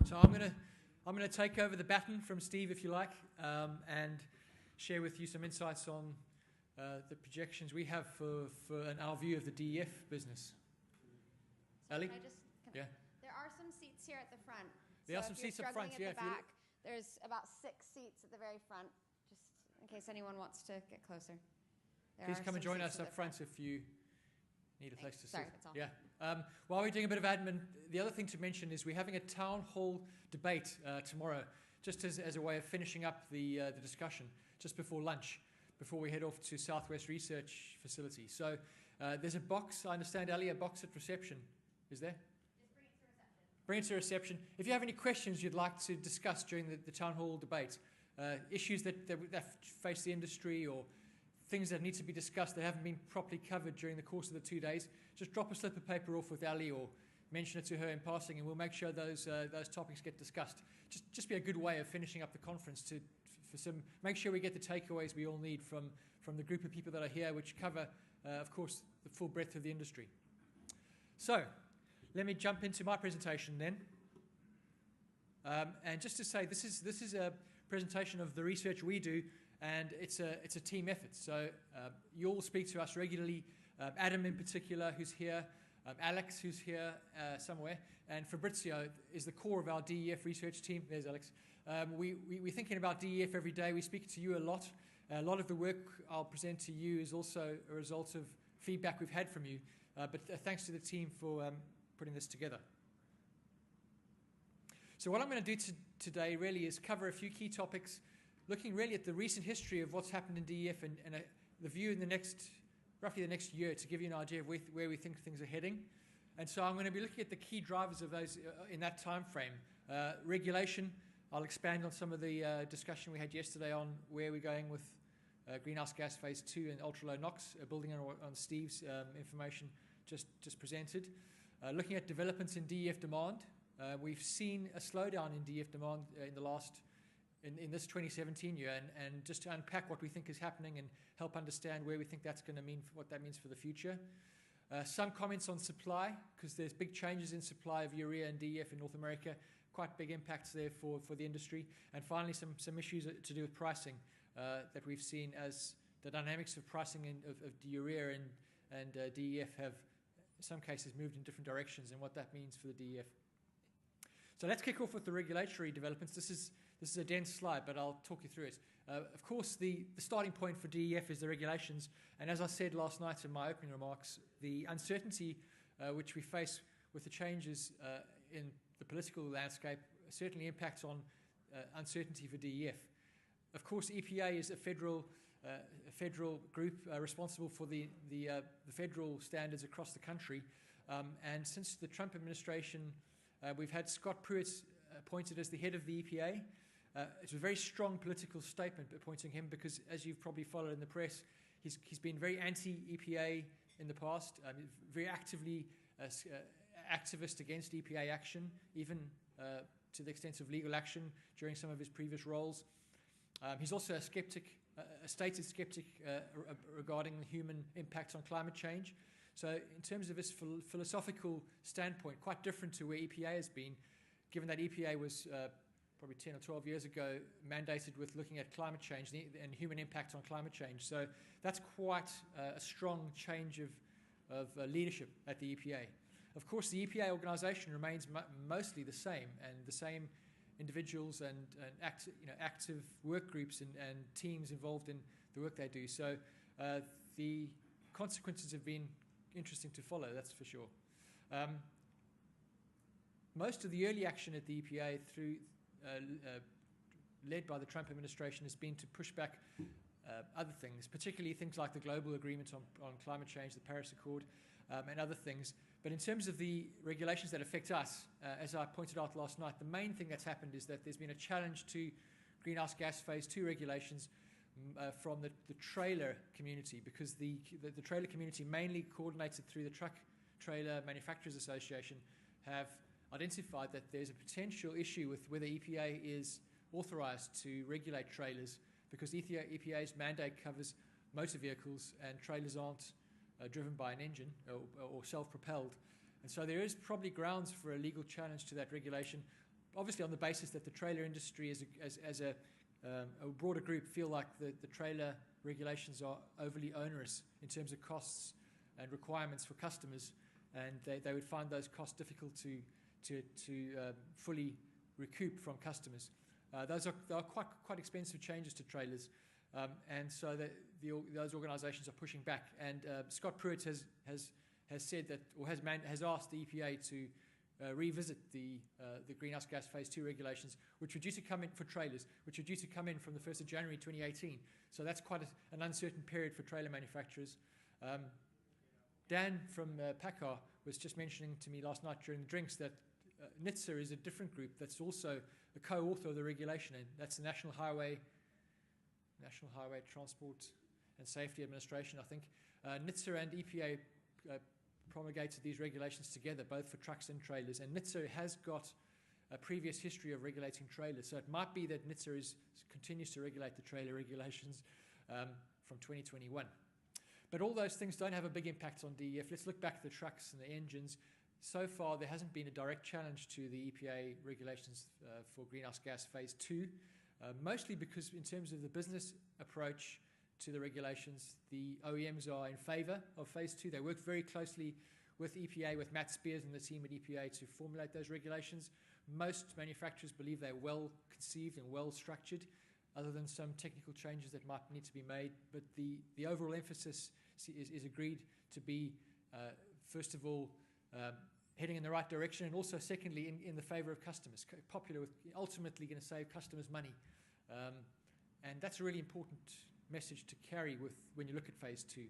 So I'm gonna take over the baton from Steve, if you like, and share with you some insights on the projections we have for our view of the DEF business. Ali? Yeah. There are some seats here at the front. There are some seats up front. Yeah. At the back, there's about 6 seats at the very front, just in case anyone wants to get closer. Please come and join us up front if you need a place to sit. Sorry, that's all. Yeah. While we're doing a bit of admin, the other thing to mention is we're having a town hall debate tomorrow, just as a way of finishing up the discussion, just before lunch, before we head off to Southwest Research Facility. So there's a box, I understand, Ali, a box at reception. Is there? Just bring it to reception. Bring it to reception. If you have any questions you'd like to discuss during the town hall debate, issues that face the industry or things that need to be discussed that haven't been properly covered during the course of the 2 days, just drop a slip of paper off with Ali or mention it to her in passing, and we'll make sure those topics get discussed. Just be a good way of finishing up the conference make sure we get the takeaways we all need from the group of people that are here, which cover, of course, the full breadth of the industry. So, let me jump into my presentation then. And just to say, this is a presentation of the research we do, and it's a team effort. So you all speak to us regularly. Adam in particular, who's here, Alex, who's here somewhere, and Fabrizio is the core of our DEF research team. There's Alex. We're thinking about DEF every day. We speak to you a lot. A lot of the work I'll present to you is also a result of feedback we've had from you. But thanks to the team for putting this together. So what I'm going to do today really is cover a few key topics, looking really at the recent history of what's happened in DEF and the view in roughly the next year, to give you an idea of where we think things are heading. And so I'm going to be looking at the key drivers of those in that time frame. Regulation, I'll expand on some of the discussion we had yesterday on where we're going with greenhouse gas phase 2 and ultra-low NOx, building on Steve's information just presented. Looking at developments in DEF demand, we've seen a slowdown in DEF demand in this 2017 year, and just to unpack what we think is happening and help understand where we think that's going to mean, what that means for the future. Some comments on supply, because there's big changes in supply of urea and DEF in North America, quite big impacts there for the industry. And finally, some issues to do with pricing that we've seen, as the dynamics of pricing of urea and DEF have, in some cases, moved in different directions, and what that means for the DEF. So let's kick off with the regulatory developments. This is a dense slide, but I'll talk you through it. Of course, the starting point for DEF is the regulations, and as I said last night in my opening remarks, the uncertainty which we face with the changes in the political landscape certainly impacts on uncertainty for DEF. Of course, EPA is a federal group responsible for the federal standards across the country, and since the Trump administration, we've had Scott Pruitt appointed as the head of the EPA. It's a very strong political statement appointing him, because, as you've probably followed in the press, he's been very anti-EPA in the past, very actively activist against EPA action, even to the extent of legal action during some of his previous roles. He's also a stated skeptic regarding the human impacts on climate change. So in terms of his philosophical standpoint, quite different to where EPA has been, given that EPA was probably 10 or 12 years ago mandated with looking at climate change and human impact on climate change. So that's quite a strong change of leadership at the EPA. Of course, the EPA organization remains mostly the same, and the same individuals and active work groups and teams involved in the work they do. So the consequences have been interesting to follow, that's for sure. Most of the early action at the EPA, led by the Trump administration, has been to push back other things, particularly things like the global agreement on climate change, the Paris Accord, and other things. But in terms of the regulations that affect us, as I pointed out last night, the main thing that's happened is that there's been a challenge to greenhouse gas phase 2 regulations from the trailer community, because the trailer community, mainly coordinated through the Truck Trailer Manufacturers Association, have identified that there's a potential issue with whether EPA is authorized to regulate trailers, because EPA's mandate covers motor vehicles and trailers aren't driven by an engine or self-propelled. And so there is probably grounds for a legal challenge to that regulation. obviously on the basis that the trailer industry as a broader group feel like the trailer regulations are overly onerous in terms of costs and requirements for customers, and they would find those costs difficult to fully recoup from customers. Those are quite expensive changes to trailers, and so those organisations are pushing back. And Scott Pruitt has said that, or has asked the EPA to revisit the greenhouse gas phase 2 regulations, which were due to come in for trailers, which are due to come in from the 1st of January 2018. So that's quite an uncertain period for trailer manufacturers. Dan from PACCAR was just mentioning to me last night during the drinks that NHTSA is a different group that's also a co-author of the regulation, and that's the National Highway Transport and Safety Administration, I think. NHTSA and EPA promulgated these regulations together, both for trucks and trailers, and NHTSA has got a previous history of regulating trailers, so it might be that NHTSA continues to regulate the trailer regulations from 2021. But all those things don't have a big impact on DEF. Let's look back at the trucks and the engines. So far, there hasn't been a direct challenge to the EPA regulations for greenhouse gas phase 2, mostly because in terms of the business approach to the regulations, the OEMs are in favour of phase 2. They work very closely with EPA, with Matt Spears and the team at EPA to formulate those regulations. Most manufacturers believe they're well conceived and well structured, other than some technical changes that might need to be made. But the overall emphasis is agreed to be, first of all, heading in the right direction, and also secondly in the favour of customers, popular with ultimately going to save customers money. And that's a really important message to carry with when you look at phase 2.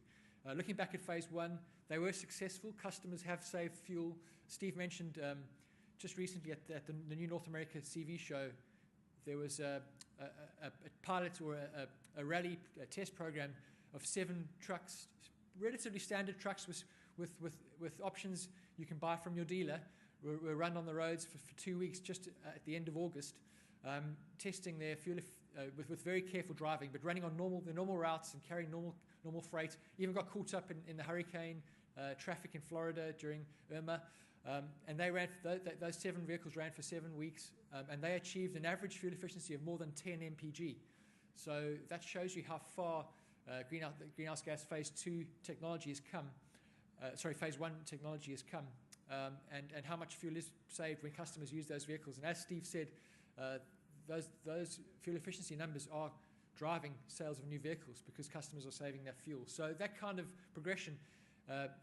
Looking back at phase 1, they were successful. Customers have saved fuel. Steve mentioned just recently at the new North America CV show, there was a pilot or a rally test program of 7 trucks, relatively standard trucks with options you can buy from your dealer. Were run on the roads for 2 weeks just at the end of August, testing their fuel with very careful driving, but running on the normal routes and carrying normal freight. Even got caught up in the hurricane traffic in Florida during Irma, and they ran. Those 7 vehicles ran for 7 weeks, and they achieved an average fuel efficiency of more than 10 mpg. So that shows you how far greenhouse gas phase 2 technology has come. Phase 1 technology has come, and how much fuel is saved when customers use those vehicles. And as Steve said, those fuel efficiency numbers are driving sales of new vehicles because customers are saving their fuel. So that kind of progression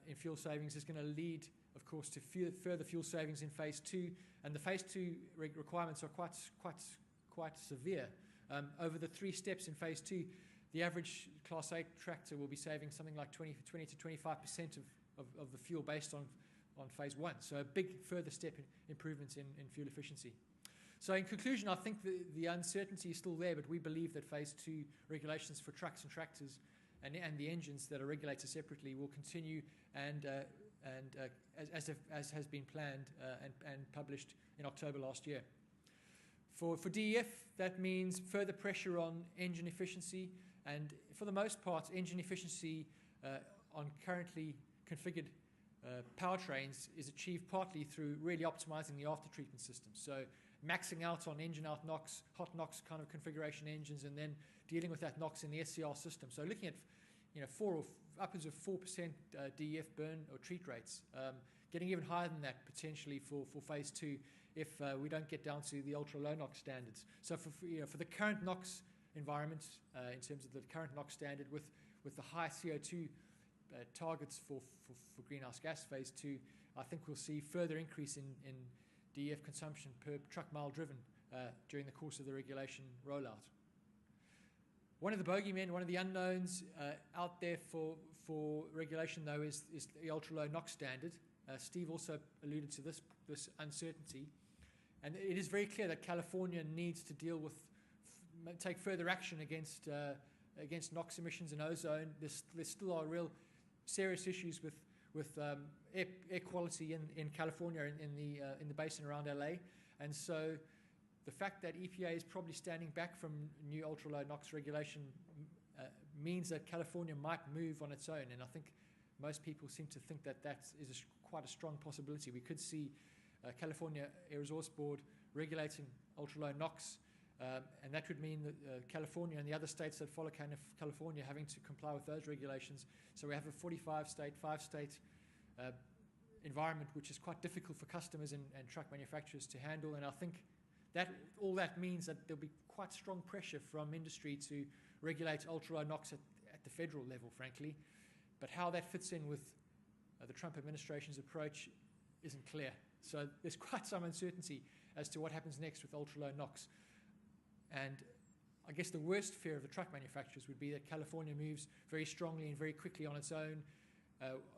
in fuel savings is going to lead, of course, to further fuel savings in phase 2, and the phase 2 requirements are quite severe. Over the 3 steps in phase 2, the average Class 8 tractor will be saving something like 20 to 25% of the fuel based on phase 1. So a big further step in improvements in fuel efficiency. So in conclusion, I think the uncertainty is still there, but we believe that phase 2 regulations for trucks and tractors and the engines that are regulated separately will continue and as has been planned and published in October last year. For DEF, that means further pressure on engine efficiency, and for the most part, engine efficiency on currently configured powertrains is achieved partly through really optimizing the after-treatment system. So maxing out on engine out NOx, hot NOx kind of configuration engines, and then dealing with that NOx in the SCR system. So looking at upwards of 4% DEF burn or treat rates, getting even higher than that potentially for phase 2 if we don't get down to the ultra low NOx standards. So for the current NOx environment, in terms of the current NOx standard with the high CO2 targets for greenhouse gas phase 2, I think we'll see further increase in DEF consumption per truck mile driven during the course of the regulation rollout. One of the bogeymen, one of the unknowns out there for regulation, though, is the ultra-low NOx standard. Steve also alluded to this uncertainty. And it is very clear that California needs to take further action against NOx emissions and ozone. There still are real serious issues with air quality in California, in the basin around LA. And so the fact that EPA is probably standing back from new ultra-low NOx regulation means that California might move on its own. And I think most people seem to think that is quite a strong possibility. We could see California Air Resource Board regulating ultra-low NOx, and that would mean that California and the other states that follow California having to comply with those regulations. So we have a 45-state, 5-state environment, which is quite difficult for customers and truck manufacturers to handle. And I think that all that means that there'll be quite strong pressure from industry to regulate ultra-low NOx at the federal level, frankly. But how that fits in with the Trump administration's approach isn't clear. So there's quite some uncertainty as to what happens next with ultra-low NOx. And I guess the worst fear of the truck manufacturers would be that California moves very strongly and very quickly on its own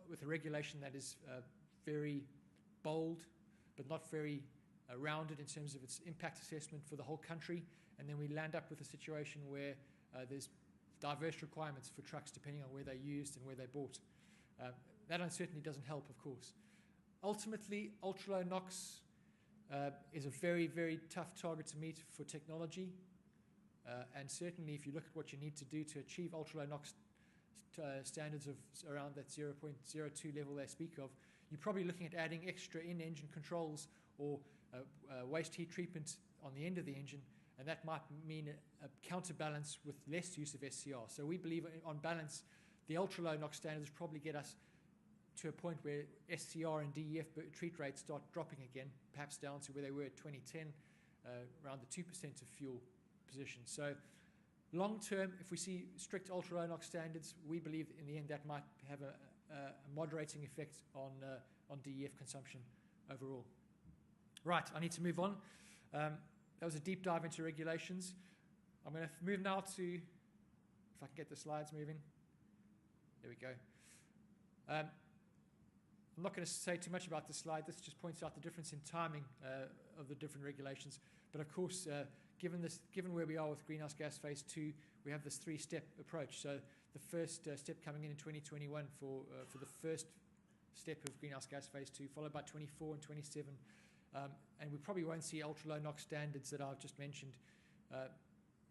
with a regulation that is very bold but not very rounded in terms of its impact assessment for the whole country. And then we land up with a situation where there's diverse requirements for trucks depending on where they're used and where they're bought. That uncertainty doesn't help, of course. Ultimately, ultra-low NOx is a very, very tough target to meet for technology. And certainly, if you look at what you need to do to achieve ultra-low NOx standards of around that 0.02 level they speak of, you're probably looking at adding extra in-engine controls or waste heat treatment on the end of the engine, and that might mean a counterbalance with less use of SCR. So we believe, on balance, the ultra-low NOx standards probably get us to a point where SCR and DEF treat rates start dropping again, perhaps down to where they were at 2010, around the 2% of fuel position. So long term, if we see strict ultra-low NOx standards, we believe in the end that might have a moderating effect on DEF consumption overall. Right, I need to move on. That was a deep dive into regulations. I'm going to move now to, if I can get the slides moving. There we go. I'm not going to say too much about this slide. This just points out the difference in timing of the different regulations. But of course, given where we are with greenhouse gas phase 2, we have this 3-step approach. So the first step coming in 2021 for the first step of greenhouse gas phase 2, followed by 24 and 27. And we probably won't see ultra-low NOx standards that I've just mentioned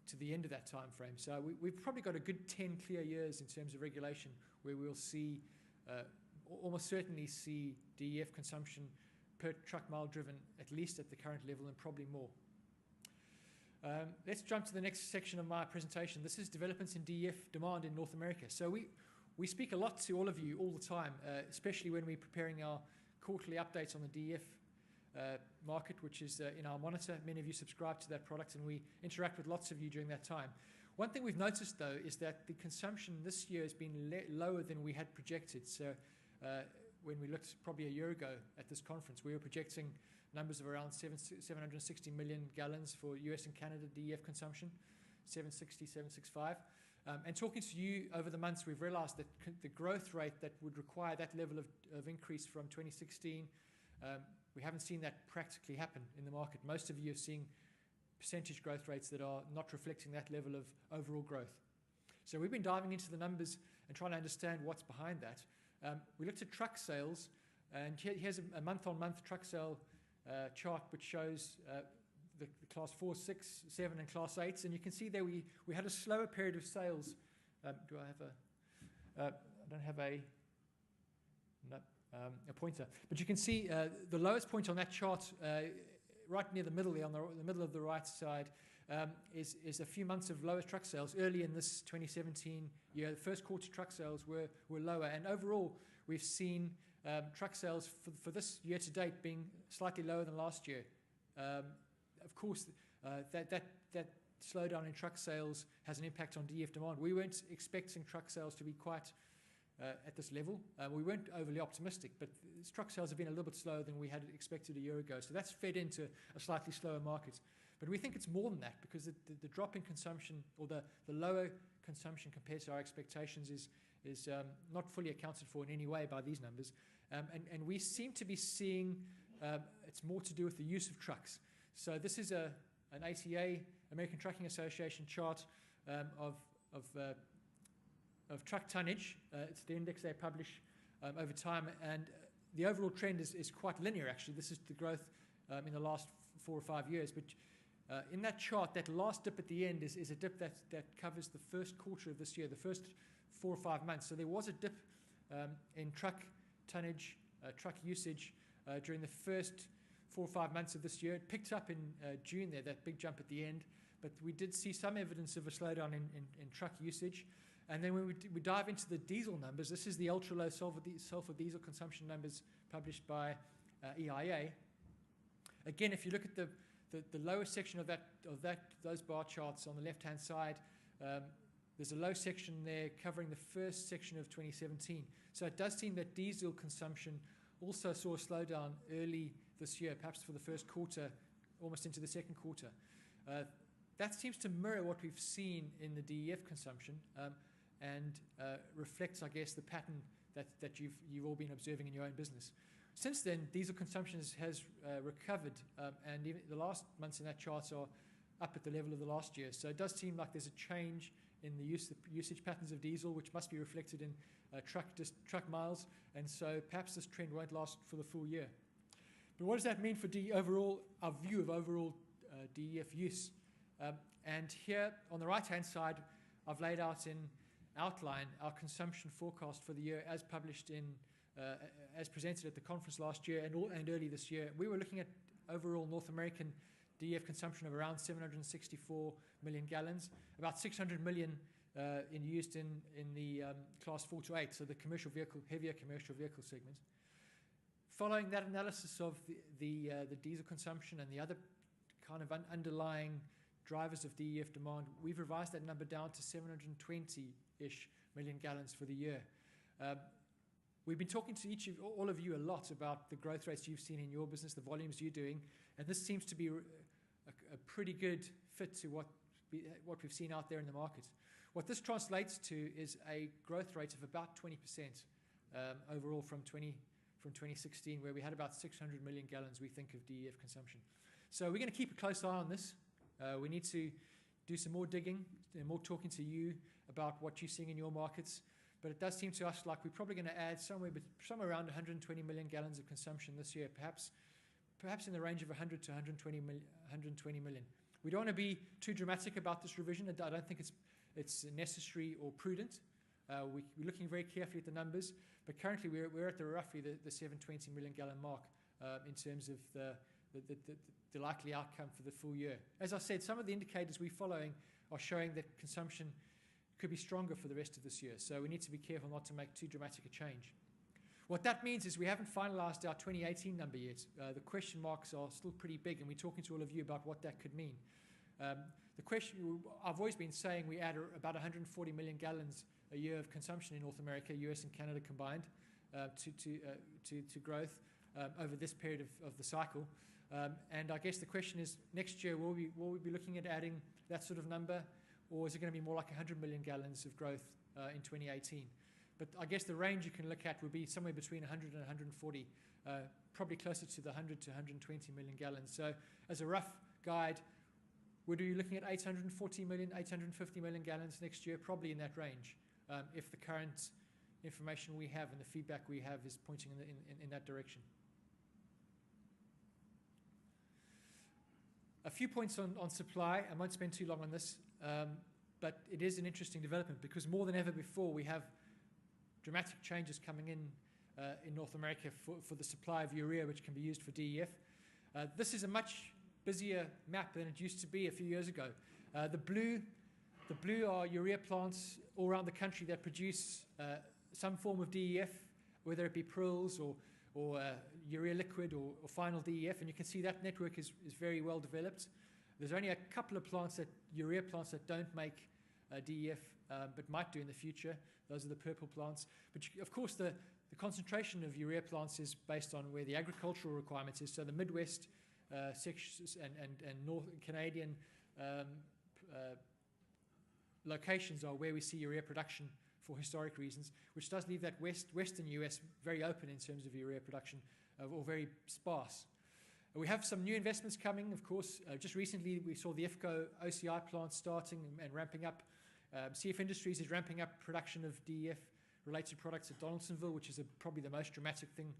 to the end of that time frame. So we've probably got a good 10 clear years in terms of regulation where we'll see, almost certainly see DEF consumption per truck mile driven at least at the current level and probably more. Let's jump to the next section of my presentation. This is developments in DEF demand in North America. So we speak a lot to all of you all the time, especially when we're preparing our quarterly updates on the DEF market, which is in our monitor. Many of you subscribe to that product, and we interact with lots of you during that time. One thing we've noticed, though, is that the consumption this year has been lower than we had projected. So when we looked probably a year ago at this conference, we were projecting numbers of around 760 million gallons for US and Canada DEF consumption, 760, 765. And talking to you over the months, we've realized that the growth rate that would require that level of increase from 2016, we haven't seen that practically happen in the market. Most of you are seeing percentage growth rates that are not reflecting that level of overall growth. So we've been diving into the numbers and trying to understand what's behind that. We looked at truck sales, and here's a month-on-month truck sale chart which shows the class 4, 6, 7 and class 8s, and you can see there we had a slower period of sales. Do I have I don't have a pointer, but you can see the lowest point on that chart right near the middle there, on the middle of the right side, is a few months of lower truck sales early in this 2017 year. The first quarter truck sales were lower, and overall we've seen truck sales for this year to date being slightly lower than last year. Of course, that slowdown in truck sales has an impact on DEF demand. We weren't expecting truck sales to be quite at this level. We weren't overly optimistic, but truck sales have been a little bit slower than we had expected a year ago. So that's fed into a slightly slower market. But we think it's more than that, because the drop in consumption, or the lower consumption compared to our expectations, is not fully accounted for in any way by these numbers. And we seem to be seeing it's more to do with the use of trucks. So this is an ATA, American Trucking Association chart of truck tonnage. It's the index they publish over time, and the overall trend is quite linear, actually. This is the growth in the last 4 or 5 years. But in that chart, that last dip at the end is a dip that covers the first quarter of this year, the first 4 or 5 months. So there was a dip in truck tonnage, truck usage during the first 4 or 5 months of this year. It picked up in June there, that big jump at the end, but we did see some evidence of a slowdown in truck usage. And then when we dive into the diesel numbers, this is the ultra-low sulfur diesel consumption numbers published by EIA. Again, if you look at the lower section of those bar charts on the left-hand side, there's a low section there covering the first section of 2017. So it does seem that diesel consumption also saw a slowdown early this year, perhaps for the first quarter, almost into the second quarter. That seems to mirror what we've seen in the DEF consumption and reflects, I guess, the pattern that you've all been observing in your own business. Since then, diesel consumption has recovered, and even the last months in that chart are up at the level of the last year. So it does seem like there's a change in the usage patterns of diesel, which must be reflected in truck miles, and so perhaps this trend won't last for the full year. But what does that mean for our view of overall DEF use? And here on the right-hand side, I've laid out in outline our consumption forecast for the year as published as presented at the conference last year and early this year. We were looking at overall North American DEF consumption of around 764 million gallons, about 600 million used in the class 4 to 8, so the heavier commercial vehicle segment. Following that analysis of the diesel consumption and the other kind of underlying drivers of DEF demand, we've revised that number down to 720-ish million gallons for the year. We've been talking to all of you a lot about the growth rates you've seen in your business, the volumes you're doing, and this seems to be a pretty good fit to what we've seen out there in the market. What this translates to is a growth rate of about 20% overall from 2016, where we had about 600 million gallons, we think, of DEF consumption. So we're going to keep a close eye on this. We need to do some more digging and more talking to you about what you're seeing in your markets. But it does seem to us like we're probably going to add somewhere around 120 million gallons of consumption this year, perhaps in the range of 100 to 120 million. We don't want to be too dramatic about this revision. I don't think it's necessary or prudent. We're looking very carefully at the numbers, but currently we're at roughly the 720 million gallon mark in terms of the likely outcome for the full year. As I said, some of the indicators we're following are showing that consumption could be stronger for the rest of this year, so we need to be careful not to make too dramatic a change. What that means is we haven't finalized our 2018 number yet. The question marks are still pretty big, and we're talking to all of you about what that could mean. I've always been saying we add about 140 million gallons a year of consumption in North America, US and Canada combined, to growth over this period of the cycle. And I guess the question is, next year, will we be looking at adding that sort of number, or is it going to be more like 100 million gallons of growth in 2018? But I guess the range you can look at would be somewhere between 100 and 140, probably closer to the 100 to 120 million gallons. So as a rough guide, would we be looking at 840 million, 850 million gallons next year? Probably in that range, if the current information we have and the feedback we have is pointing in that direction. A few points on supply. I won't spend too long on this, but it is an interesting development because more than ever before we have dramatic changes coming in North America for the supply of urea, which can be used for DEF. This is a much busier map than it used to be a few years ago. The blue are urea plants all around the country that produce some form of DEF, whether it be prills or urea liquid or final DEF, and you can see that network is very well developed. There's only a couple of urea plants that don't make DEF, but might do in the future. Those are the purple plants. But of course, the concentration of urea plants is based on where the agricultural requirements is. So the Midwest sections and North Canadian locations are where we see urea production for historic reasons, which does leave that western US very open in terms of urea production, or very sparse. We have some new investments coming, of course. Just recently, we saw the IFCO OCI plant starting and ramping up. CF Industries is ramping up production of DEF-related products at Donaldsonville, which is probably the most dramatic thing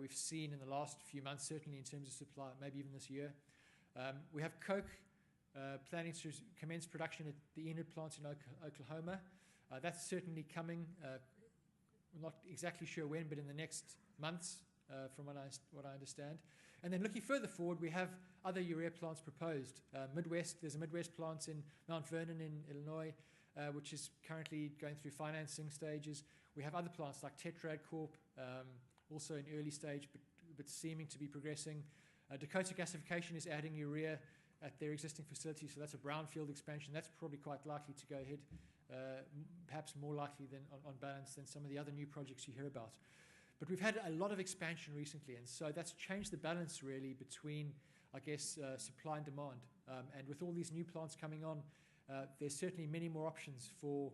we've seen in the last few months, certainly in terms of supply, maybe even this year. We have Coke planning to commence production at the Enid plant in Oklahoma. That's certainly coming. We're not exactly sure when, but in the next months, from what I understand. And then looking further forward, we have other urea plants proposed. There's a Midwest plant in Mount Vernon in Illinois, which is currently going through financing stages. We have other plants like Tetrad Corp, also in early stage, but seeming to be progressing. Dakota Gasification is adding urea at their existing facility, so that's a brownfield expansion. That's probably quite likely to go ahead, perhaps more likely than on balance than some of the other new projects you hear about. But we've had a lot of expansion recently, and so that's changed the balance really between, I guess, supply and demand. And with all these new plants coming on, there's certainly many more options for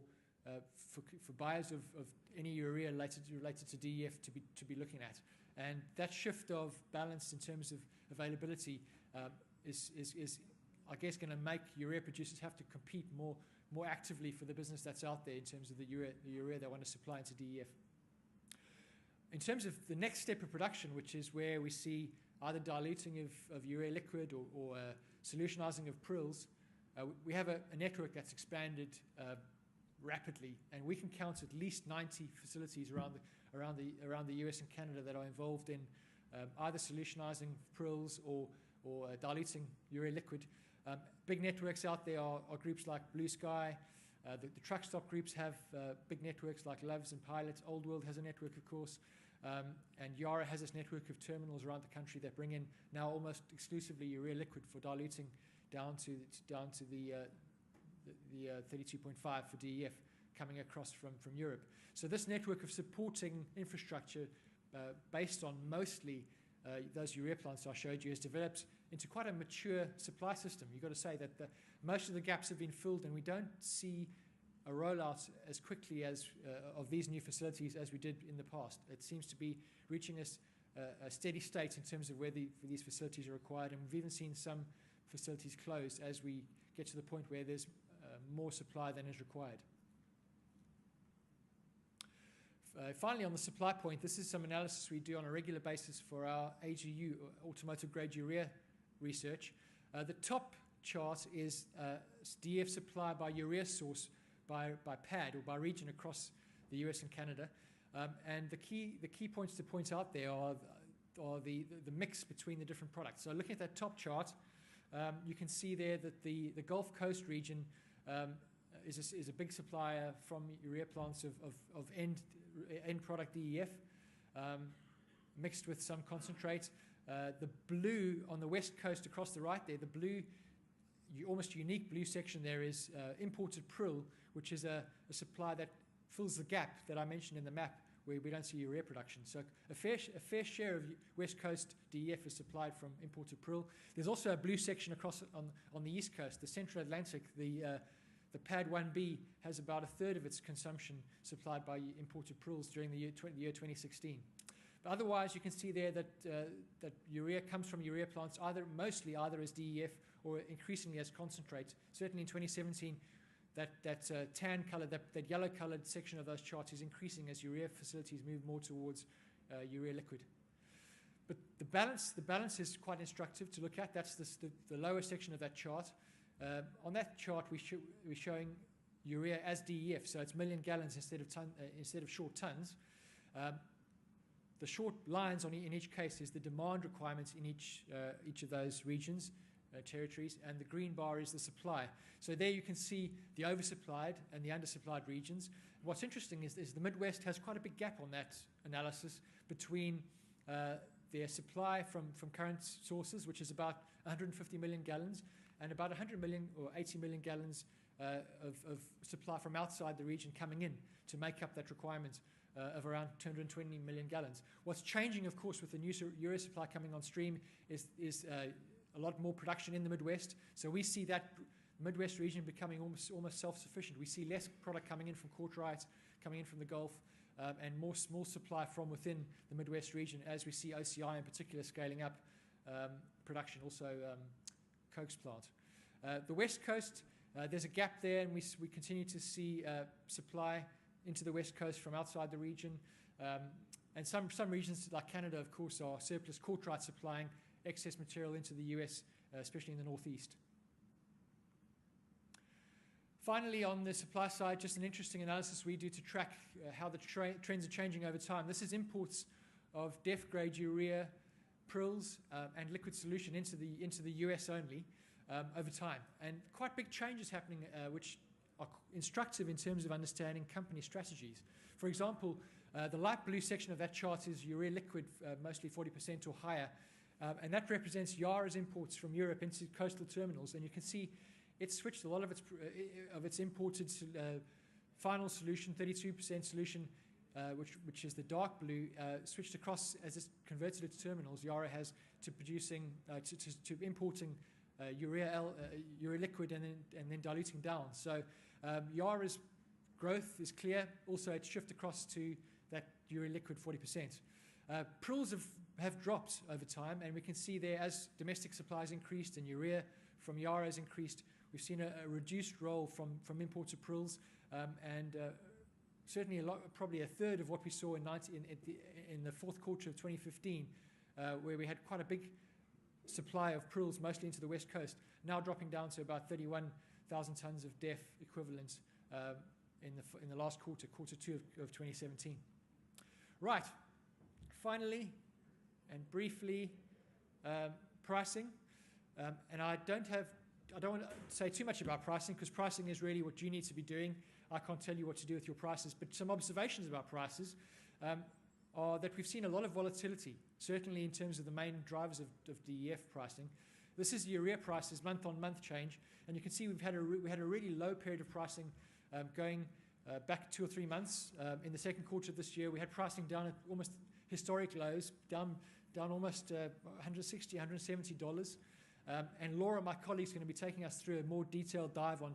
buyers of any urea related to DEF to be looking at. And that shift of balance in terms of availability is I guess, going to make urea producers have to compete more actively for the business that's out there in terms of the urea they want to supply into DEF. In terms of the next step of production, which is where we see either diluting of urea liquid or solutionizing of prills, we have a network that's expanded rapidly, and we can count at least 90 facilities around the US and Canada that are involved in either solutionizing prills or diluting urea liquid. Big networks out there are groups like Blue Sky. The truck stop groups have big networks like Loves and Pilots. Old World has a network, of course. And Yara has this network of terminals around the country that bring in now almost exclusively urea liquid for diluting down to the 32.5 for DEF coming across from Europe. So this network of supporting infrastructure based on mostly those urea plants I showed you has developed into quite a mature supply system. You've got to say that most of the gaps have been filled, and we don't see a rollout as quickly as of these new facilities as we did in the past. It seems to be reaching a steady state in terms of where these facilities are required, and we've even seen some facilities close as we get to the point where there's more supply than is required. Finally, on the supply point, this is some analysis we do on a regular basis for our AGU, automotive grade urea research. The top chart is DEF supply by urea source by pad or by region across the US and Canada. And the key points to point out there are the mix between the different products. So looking at that top chart, you can see there that the Gulf Coast region is a big supplier from urea plants of end product DEF, mixed with some concentrate. The blue on the west coast across the right there, the blue, almost unique blue section there is imported prill, which is a supply that fills the gap that I mentioned in the map where we don't see urea production. So a fair share of west coast DEF is supplied from imported prill. There's also a blue section across on the east coast, the central Atlantic. The PAD 1B has about a third of its consumption supplied by imported prills during the year 2016. But otherwise, you can see there that urea comes from urea plants mostly either as DEF or increasingly as concentrate. Certainly in 2017, that tan color, that yellow colored section of those charts is increasing as urea facilities move more towards urea liquid. But the balance is quite instructive to look at. That's the lower section of that chart. On that chart, we're showing urea as DEF, so it's million gallons instead of short tons. The short lines in each case is the demand requirements in each of those regions, territories, and the green bar is the supply. So there you can see the oversupplied and the undersupplied regions. What's interesting is the Midwest has quite a big gap on that analysis between their supply from current sources, which is about 150 million gallons, and about 100 million or 80 million gallons of supply from outside the region coming in to make up that requirement of around 220 million gallons. What's changing, of course, with the new urea supply coming on stream is a lot more production in the Midwest. So we see that Midwest region becoming almost self-sufficient. We see less product coming in from Courtright, coming in from the Gulf, and more supply from within the Midwest region as we see OCI in particular scaling up production, also Koch's plant. The West Coast, there's a gap there, and we continue to see supply into the West Coast from outside the region. And some regions like Canada, of course, are surplus Courtright supplying excess material into the US, especially in the Northeast. Finally, on the supply side, just an interesting analysis we do to track how the trends are changing over time. This is imports of DEF-grade urea, prills, and liquid solution into the US only over time. And quite big changes happening, which are instructive in terms of understanding company strategies. For example, the light blue section of that chart is urea liquid, mostly 40% or higher, and that represents Yara's imports from Europe into coastal terminals. And you can see it switched a lot of its imported final solution, 32% solution, which is the dark blue, switched across as it's converted its terminals. Yara has to producing to importing urea liquid and then diluting down. So Yara's growth is clear. Also, it's shifted across to that urea liquid 40%. Prills have dropped over time, and we can see there as domestic supplies increased and urea from Yara has increased, we've seen a reduced role from imports of prills, and certainly probably a third of what we saw in the fourth quarter of 2015, where we had quite a big supply of prills, mostly into the west coast, now dropping down to about 31,000 tons of DEF equivalent in the last quarter 2 of 2017. Right, finally and briefly, pricing, and I don't want to say too much about pricing, because pricing is really what you need to be doing. I can't tell you what to do with your prices, but some observations about prices are that we've seen a lot of volatility, certainly in terms of the main drivers of DEF pricing. This is urea prices, month-on-month change, and you can see we had a really low period of pricing going back 2 or 3 months. In the second quarter of this year, we had pricing down at almost historic lows, down almost $160, $170. And Laura, my colleague, is going to be taking us through a more detailed dive on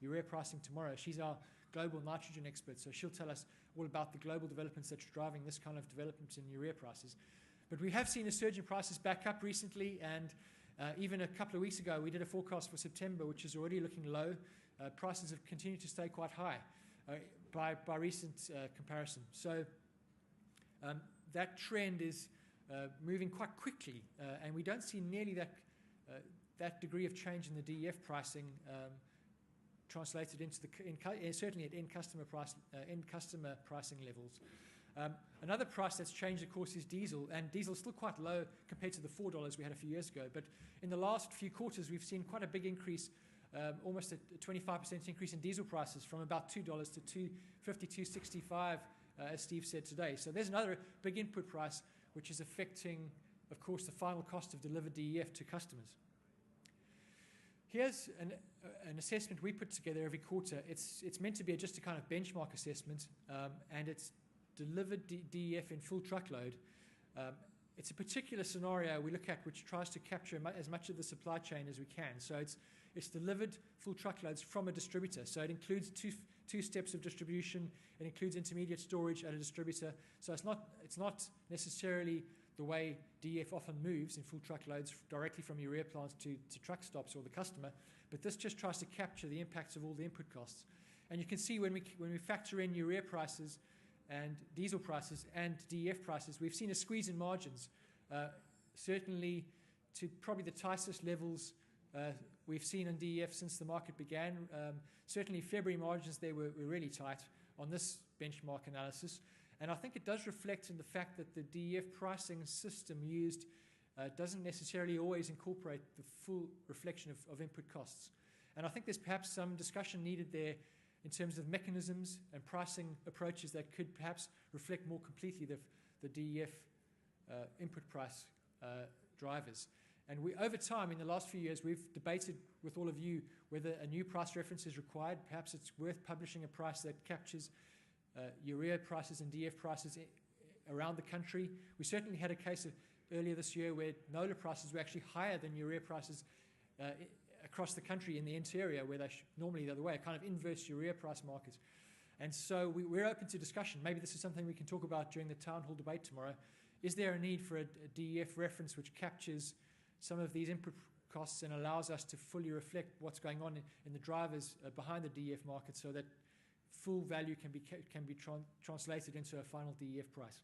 urea pricing tomorrow. She's our global nitrogen expert, so she'll tell us all about the global developments that's driving this kind of development in urea prices. But we have seen a surge in prices back up recently, and even a couple of weeks ago, we did a forecast for September, which is already looking low. Prices have continued to stay quite high by recent comparison. So that trend is moving quite quickly, and we don't see nearly that degree of change in the DEF pricing translated into certainly at end customer pricing levels. Another price that's changed, of course, is diesel, and diesel is still quite low compared to the $4 we had a few years ago. But in the last few quarters, we've seen quite a big increase, almost a 25% increase in diesel prices, from about $2 to $2.50, $2.65, as Steve said today. So there's another big input price which is affecting, of course, the final cost of delivered DEF to customers. Here's an assessment we put together every quarter. It's meant to be just a kind of benchmark assessment, and it's delivered DEF in full truckload. It's a particular scenario we look at which tries to capture as much of the supply chain as we can. So it's delivered full truckloads from a distributor. So it includes two steps of distribution. It includes intermediate storage at a distributor. So it's not necessarily the way DEF often moves in full truckloads directly from urea plants to truck stops or the customer, but this just tries to capture the impacts of all the input costs. And you can see when we factor in urea prices and diesel prices and DEF prices, we've seen a squeeze in margins, certainly to probably the tightest levels we've seen in DEF since the market began. Certainly February margins there were really tight on this benchmark analysis. And I think it does reflect in the fact that the DEF pricing system used doesn't necessarily always incorporate the full reflection of input costs. And I think there's perhaps some discussion needed there in terms of mechanisms and pricing approaches that could perhaps reflect more completely the DEF input price drivers. And over time, in the last few years, we've debated with all of you whether a new price reference is required. Perhaps it's worth publishing a price that captures urea prices and DEF prices around the country. We certainly had a case earlier this year where NOLA prices were actually higher than urea prices across the country in the interior, where they normally the other way, a kind of inverse urea price markets. And so we're open to discussion. Maybe this is something we can talk about during the town hall debate tomorrow. Is there a need for a DEF reference which captures some of these input costs and allows us to fully reflect what's going on in the drivers behind the DEF market, so that full value can be translated into a final DEF price?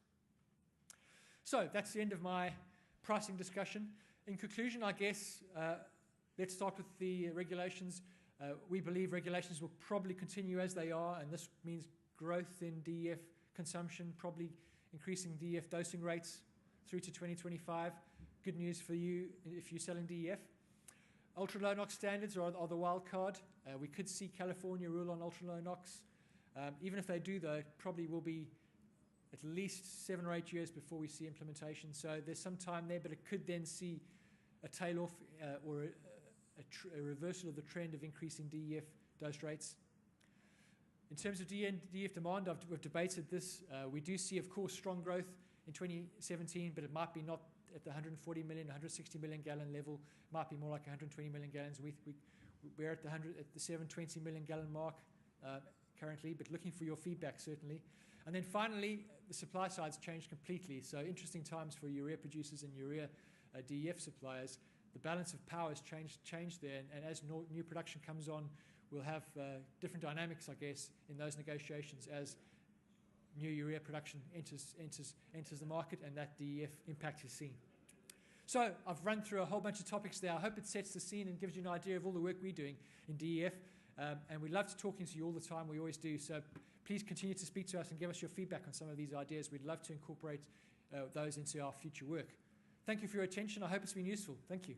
So that's the end of my pricing discussion. In conclusion, I guess, let's start with the regulations. We believe regulations will probably continue as they are, and this means growth in DEF consumption probably increasing DEF dosing rates through to 2025. Good news for you if you're selling DEF. Ultra-low NOx standards are the wild card. We could see California rule on ultra-low NOx. Even if they do, though, it probably will be at least 7 or 8 years before we see implementation. So there's some time there, but it could then see a tail off or a reversal of the trend of increasing DEF dose rates. In terms of DEF demand, we've debated this. We do see, of course, strong growth in 2017, but it might be not at the 140 million, 160 million gallon level. It might be more like 120 million gallons. We're at the 720 million gallon mark currently, but looking for your feedback certainly. And then finally, the supply side's changed completely. So interesting times for urea producers and urea DEF suppliers. The balance of power has changed there, and as new production comes on, we'll have different dynamics, I guess, in those negotiations as new urea production enters the market, and that DEF impact is seen. So I've run through a whole bunch of topics there. I hope it sets the scene and gives you an idea of all the work we're doing in DEF. And we love talking to you all the time. We always do. So please continue to speak to us and give us your feedback on some of these ideas. We'd love to incorporate those into our future work. Thank you for your attention. I hope it's been useful. Thank you.